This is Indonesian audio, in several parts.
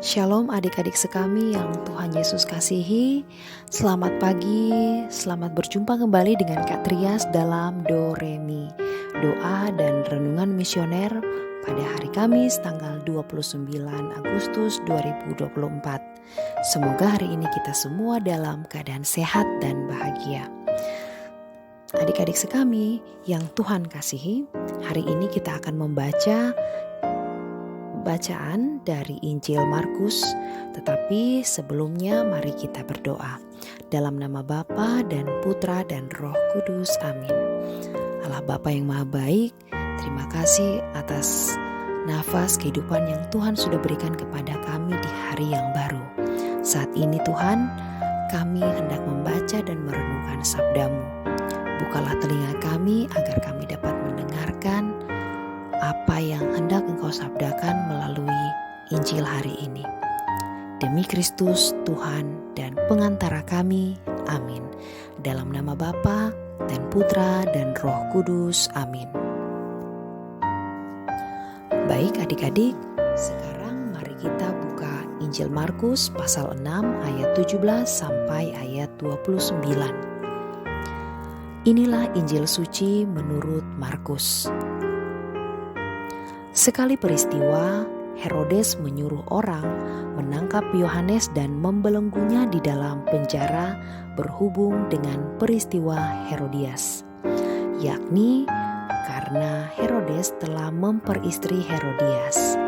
Shalom adik-adik sekami yang Tuhan Yesus kasihi. Selamat pagi, selamat berjumpa kembali dengan Kak Trias dalam Do Re Mi, doa dan renungan misioner pada hari Kamis tanggal 29 Agustus 2024. Semoga hari ini kita semua dalam keadaan sehat dan bahagia. Adik-adik sekami yang Tuhan kasihi, hari ini kita akan membaca bacaan dari Injil Markus, tetapi sebelumnya mari kita berdoa. Dalam nama Bapa dan Putra dan Roh Kudus, amin. Allah Bapa yang Maha Baik, terima kasih atas nafas kehidupan yang Tuhan sudah berikan kepada kami di hari yang baru. Saat ini Tuhan, kami hendak membaca dan merenungkan sabda-Mu. Bukalah telinga kami agar kami dapat mendengarkan apa yang hendak Engkau sabdakan melalui Injil hari ini. Demi Kristus Tuhan dan pengantara kami, amin. Dalam nama Bapa dan Putra dan Roh Kudus, amin. Baik adik-adik, sekarang mari kita buka Injil Markus pasal 6 ayat 17 sampai ayat 29. Inilah Injil suci menurut Markus. Sekali peristiwa, Herodes menyuruh orang menangkap Yohanes dan membelenggunya di dalam penjara berhubung dengan peristiwa Herodias, yakni karena Herodes telah memperistri Herodias,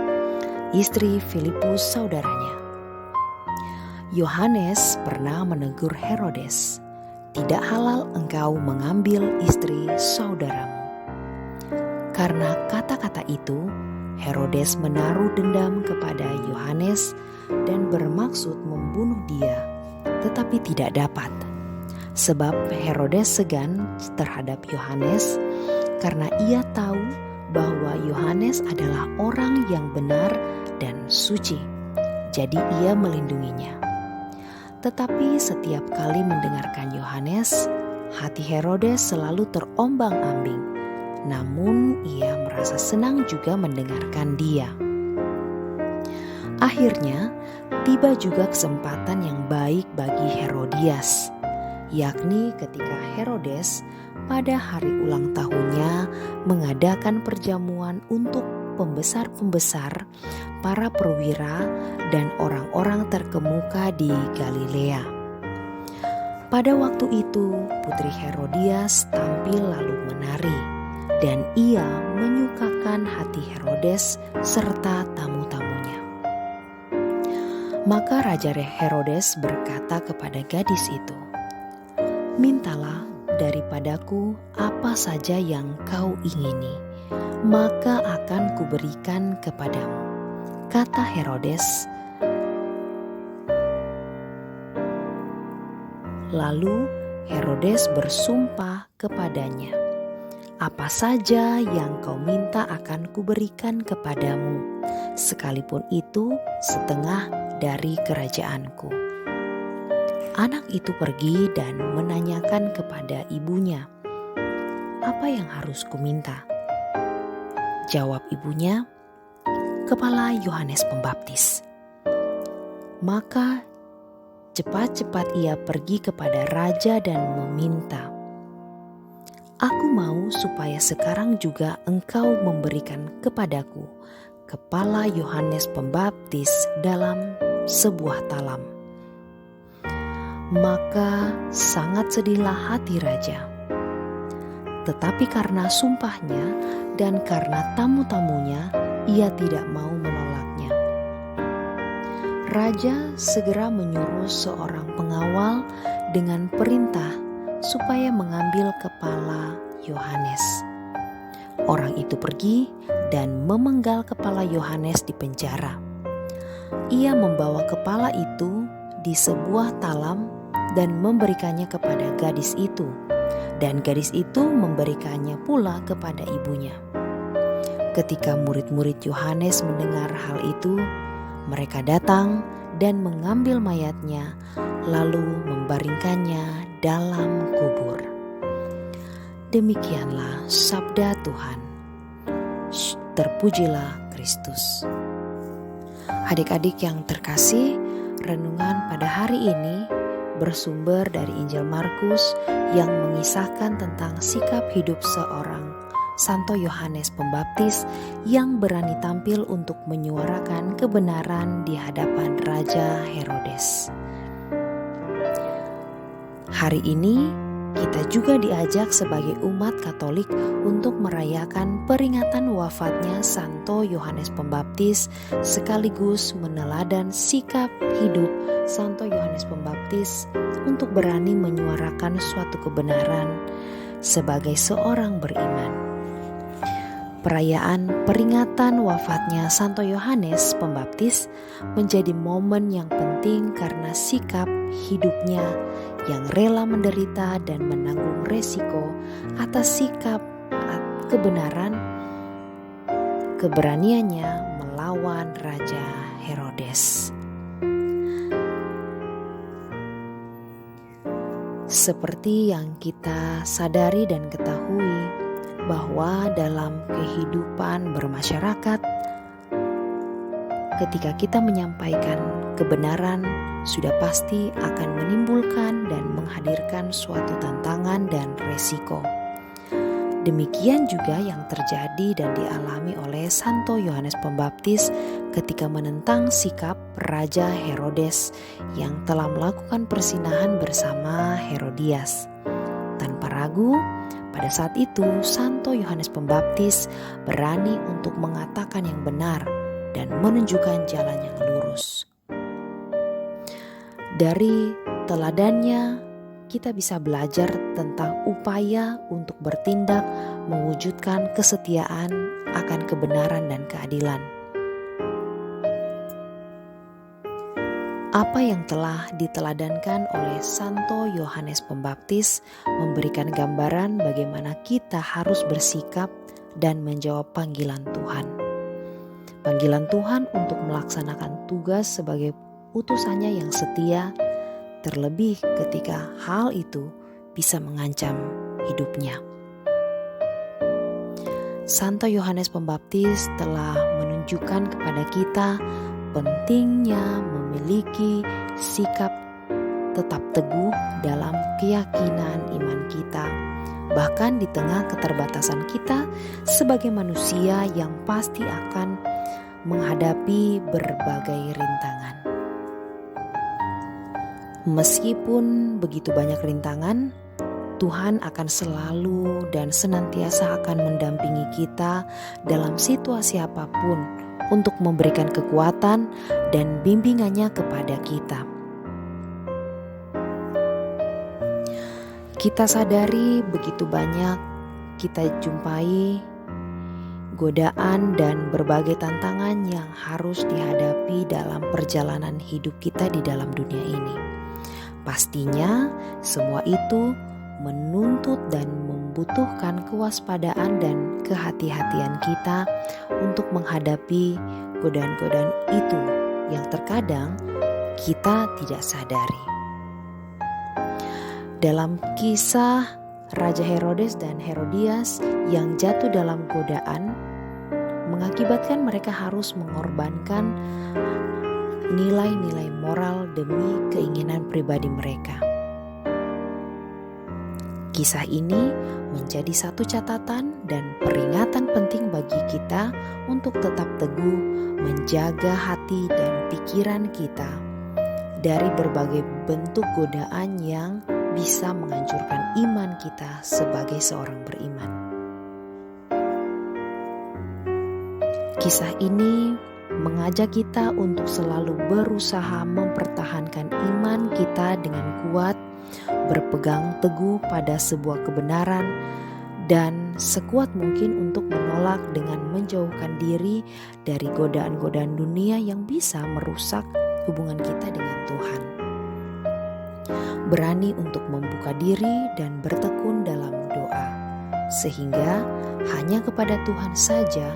istri Filipus saudaranya. Yohanes pernah menegur Herodes, "Tidak halal engkau mengambil istri saudaramu." Karena kata-kata itu, Herodes menaruh dendam kepada Yohanes dan bermaksud membunuh dia, tetapi tidak dapat. Sebab Herodes segan terhadap Yohanes karena ia tahu bahwa Yohanes adalah orang yang benar dan suci, jadi ia melindunginya. Tetapi setiap kali mendengarkan Yohanes, hati Herodes selalu terombang-ambing. Namun ia merasa senang juga mendengarkan dia. Akhirnya tiba juga kesempatan yang baik bagi Herodias, yakni ketika Herodes pada hari ulang tahunnya mengadakan perjamuan untuk pembesar-pembesar, para perwira dan orang-orang terkemuka di Galilea. Pada waktu itu putri Herodias tampil lalu menari, dan ia menyukakan hati Herodes serta tamu-tamunya. Maka Raja Herodes berkata kepada gadis itu, "Mintalah daripadaku apa saja yang kau ingini, maka akan kuberikan kepadamu," kata Herodes. Lalu Herodes bersumpah kepadanya, "Apa saja yang kau minta akan kuberikan kepadamu, sekalipun itu setengah dari kerajaanku." Anak itu pergi dan menanyakan kepada ibunya, "Apa yang harus kuminta?" Jawab ibunya, "Kepala Yohanes Pembaptis." Maka cepat-cepat ia pergi kepada raja dan meminta, "Aku mau supaya sekarang juga engkau memberikan kepadaku kepala Yohanes Pembaptis dalam sebuah talam." Maka sangat sedihlah hati raja. Tetapi karena sumpahnya dan karena tamu-tamunya, ia tidak mau menolaknya. Raja segera menyuruh seorang pengawal dengan perintah supaya mengambil kepala Yohanes. Orang itu pergi dan memenggal kepala Yohanes di penjara. Ia membawa kepala itu di sebuah talam dan memberikannya kepada gadis itu, dan gadis itu memberikannya pula kepada ibunya. Ketika murid-murid Yohanes mendengar hal itu, mereka datang dan mengambil mayatnya, lalu membaringkannya dalam kubur. Demikianlah sabda Tuhan. Terpujilah Kristus. Adik-adik yang terkasih, renungan pada hari ini bersumber dari Injil Markus yang mengisahkan tentang sikap hidup seorang Santo Yohanes Pembaptis yang berani tampil untuk menyuarakan kebenaran di hadapan Raja Herodes. Hari ini kita juga diajak sebagai umat Katolik untuk merayakan peringatan wafatnya Santo Yohanes Pembaptis sekaligus meneladan sikap hidup Santo Yohanes Pembaptis untuk berani menyuarakan suatu kebenaran sebagai seorang beriman. Perayaan peringatan wafatnya Santo Yohanes Pembaptis menjadi momen yang penting karena sikap hidupnya yang rela menderita dan menanggung resiko atas sikap kebenaran, keberaniannya melawan Raja Herodes. Seperti yang kita sadari dan ketahui bahwa dalam kehidupan bermasyarakat, ketika kita menyampaikan kebenaran sudah pasti akan menimbulkan dan menghadirkan suatu tantangan dan resiko. Demikian juga yang terjadi dan dialami oleh Santo Yohanes Pembaptis ketika menentang sikap Raja Herodes yang telah melakukan persinahan bersama Herodias. Tanpa ragu, pada saat itu Santo Yohanes Pembaptis berani untuk mengatakan yang benar dan menunjukkan jalan yang lurus. Dari teladannya, kita bisa belajar tentang upaya untuk bertindak mewujudkan kesetiaan akan kebenaran dan keadilan. Apa yang telah diteladankan oleh Santo Yohanes Pembaptis memberikan gambaran bagaimana kita harus bersikap dan menjawab panggilan Tuhan. Panggilan Tuhan untuk melaksanakan tugas sebagai utusannya yang setia, terlebih ketika hal itu bisa mengancam hidupnya. Santo Yohanes Pembaptis telah menunjukkan kepada kita pentingnya memiliki sikap tetap teguh dalam keyakinan iman kita, bahkan di tengah keterbatasan kita sebagai manusia yang pasti akan menghadapi berbagai rintangan. Meskipun begitu banyak rintangan, Tuhan akan selalu dan senantiasa akan mendampingi kita dalam situasi apapun untuk memberikan kekuatan dan bimbingannya kepada kita. Kita sadari begitu banyak kita jumpai godaan dan berbagai tantangan yang harus dihadapi dalam perjalanan hidup kita di dalam dunia ini. Pastinya semua itu menuntut dan membutuhkan kewaspadaan dan kehati-hatian kita untuk menghadapi godaan-godaan itu yang terkadang kita tidak sadari. Dalam kisah Raja Herodes dan Herodias yang jatuh dalam godaan mengakibatkan mereka harus mengorbankan nilai-nilai moral demi keinginan pribadi mereka. Kisah ini menjadi satu catatan dan peringatan penting bagi kita untuk tetap teguh menjaga hati dan pikiran kita dari berbagai bentuk godaan yang bisa menghancurkan iman kita sebagai seorang beriman. Kisah ini mengajak kita untuk selalu berusaha mempertahankan iman kita dengan kuat, berpegang teguh pada sebuah kebenaran, dan sekuat mungkin untuk menolak dengan menjauhkan diri dari godaan-godaan dunia yang bisa merusak hubungan kita dengan Tuhan. Berani untuk membuka diri dan bertekun dalam doa, sehingga hanya kepada Tuhan saja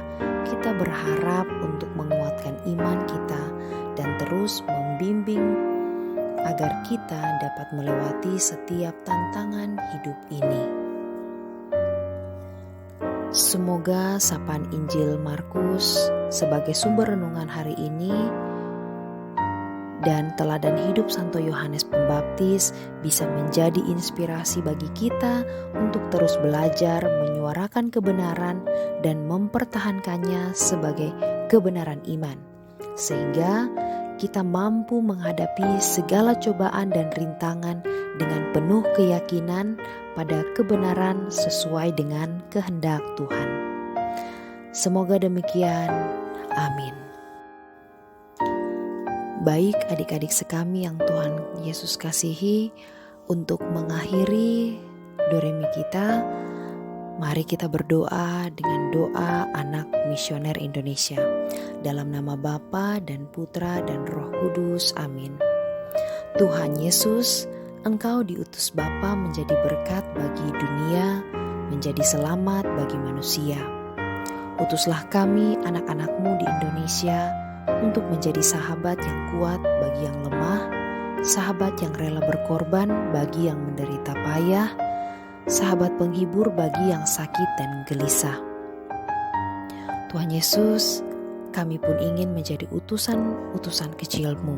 kita berharap untuk menguatkan iman kita dan terus membimbing agar kita dapat melewati setiap tantangan hidup ini. Semoga sapaan Injil Markus sebagai sumber renungan hari ini dan teladan hidup Santo Yohanes Pembaptis bisa menjadi inspirasi bagi kita untuk terus belajar menyuarakan kebenaran dan mempertahankannya sebagai kebenaran iman, sehingga kita mampu menghadapi segala cobaan dan rintangan dengan penuh keyakinan pada kebenaran sesuai dengan kehendak Tuhan. Semoga demikian. Amin. Baik adik-adik sekami yang Tuhan Yesus kasihi, untuk mengakhiri Doremi kita, mari kita berdoa dengan doa anak misioner Indonesia. Dalam nama Bapa dan Putra dan Roh Kudus. Amin. Tuhan Yesus, Engkau diutus Bapa menjadi berkat bagi dunia, menjadi selamat bagi manusia. Utuslah kami anak-anak-Mu di Indonesia untuk menjadi sahabat yang kuat bagi yang lemah, sahabat yang rela berkorban bagi yang menderita payah, sahabat penghibur bagi yang sakit dan gelisah. Tuhan Yesus, kami pun ingin menjadi utusan-utusan kecil-Mu,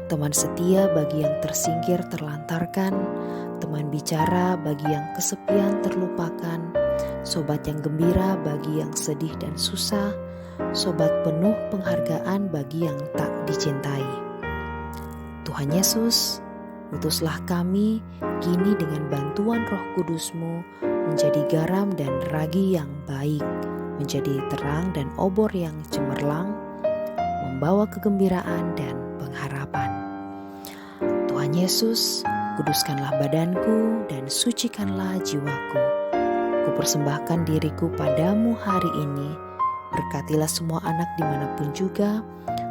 teman setia bagi yang tersingkir terlantarkan, teman bicara bagi yang kesepian terlupakan, sobat yang gembira bagi yang sedih dan susah, sobat penuh penghargaan bagi yang tak dicintai. Tuhan Yesus, utuslah kami kini dengan bantuan Roh Kudus-Mu menjadi garam dan ragi yang baik, menjadi terang dan obor yang cemerlang, membawa kegembiraan dan pengharapan. Tuhan Yesus, kuduskanlah badanku dan sucikanlah jiwaku. Kupersembahkan diriku padamu hari ini. Berkatilah semua anak dimanapun juga,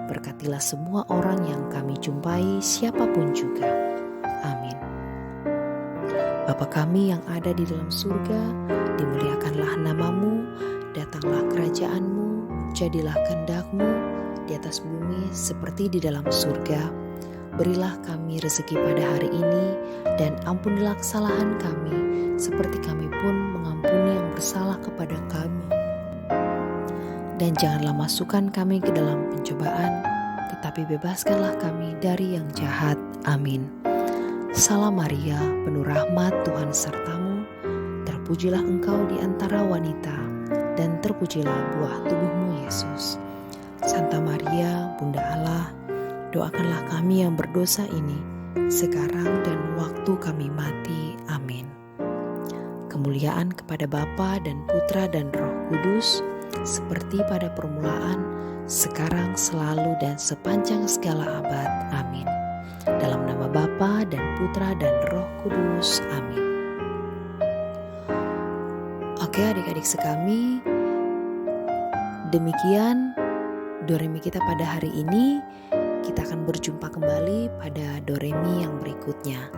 berkatilah semua orang yang kami jumpai siapapun juga. Amin. Bapa kami yang ada di dalam surga, dimuliakanlah nama-Mu, datanglah kerajaan-Mu, jadilah kehendak-Mu di atas bumi seperti di dalam surga. Berilah kami rezeki pada hari ini, dan ampunilah kesalahan kami, seperti kami pun mengampuni yang bersalah kepada kami. Dan janganlah masukkan kami ke dalam pencobaan, tetapi bebaskanlah kami dari yang jahat. Amin. Salam Maria, penuh rahmat, Tuhan sertamu. Terpujilah engkau di antara wanita, dan terpujilah buah tubuhmu Yesus. Santa Maria, Bunda Allah, doakanlah kami yang berdosa ini, sekarang dan waktu kami mati. Amin. Kemuliaan kepada Bapa dan Putra dan Roh Kudus, seperti pada permulaan, sekarang, selalu, dan sepanjang segala abad. Amin. Dalam nama Bapa dan Putra dan Roh Kudus. Amin. Oke adik-adik sekami, demikian Doremi kita pada hari ini. Kita akan berjumpa kembali pada Doremi yang berikutnya.